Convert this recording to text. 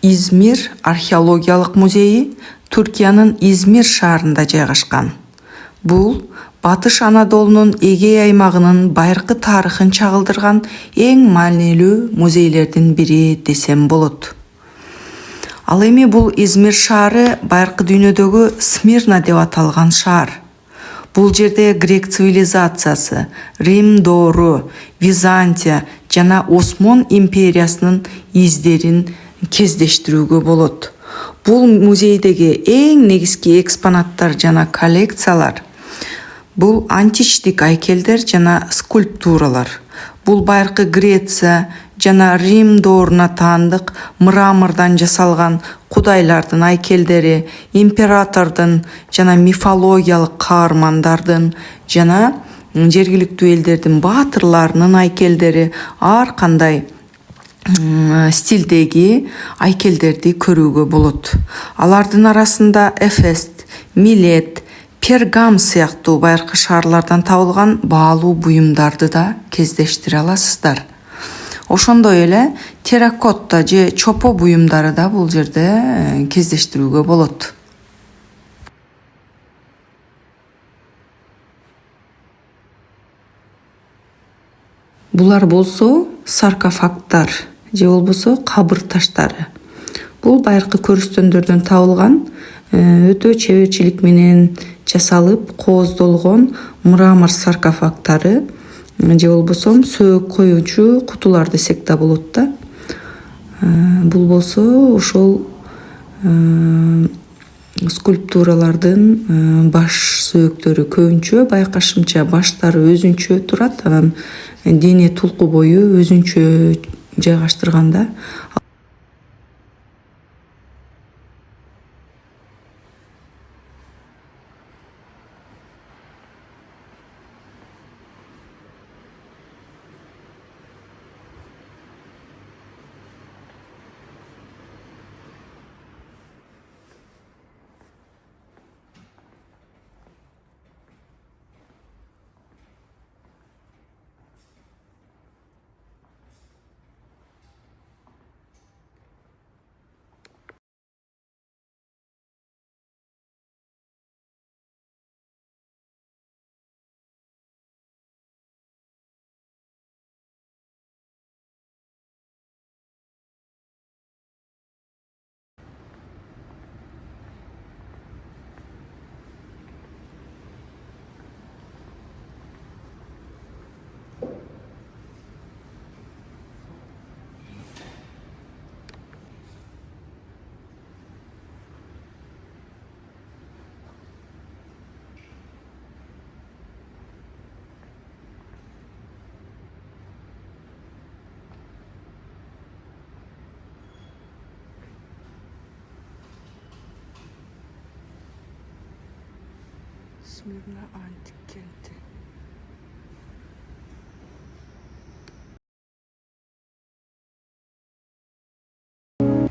İzmir Arxeologiyalык музейи Түркиянын İzmir шаарында жайгашкан. Бул Батыш Анадолунун Эгей аймагынын байыркы тарыхын чагылдырган эң маанилүү музейлердин бири десем болот. Ал эми бул İzmir шаары байыркы дүйнөдөгү Смирна деп аталган шаар. Бул жерде грек цивилизациясы, Рим доору, Византия жана Осмон империясынын издерин кездештирүүгө болот. Бул музейдеги эң негизги экспонаттар жана коллекциялар бул античтик айкелдер жана скульптуралар. Бул байыркы Греция жана Рим дооруна таандык мрамордон жасалган кудайлардын айкелдери, императордун жана мифологиялык каармандардын жана жергиликтүү элдердин баатырларынын айкелдери, ар кандай стилдеги айкелдерди көрүүгө болот. Алардын арасында Эфест, Милет, Пергам сыяктуу байыркы шаарлардан табылган баалуу буюмдарды да кездештире аласыздар. Ошондой эле терракотта же чопо буюмдары да бул жерде кездештирүүгө болот. Булар болсо саркофагтар же болбосо кабыр таштары. Бул байыркы көрүстөндөрдөн табылган өтө чеберчилик менен жасалып кооздолгон мрамор саркофагтары же болбосо сөөк коюучу кутулар десек да болот да. Бул болсо ошол скульптуралардын баш сөөктөрү көбүнчө байкашымча баштары өзүнчө турат, анан дене тулку бою өзүнчө жайгаштырганда. Smyrna antik kent.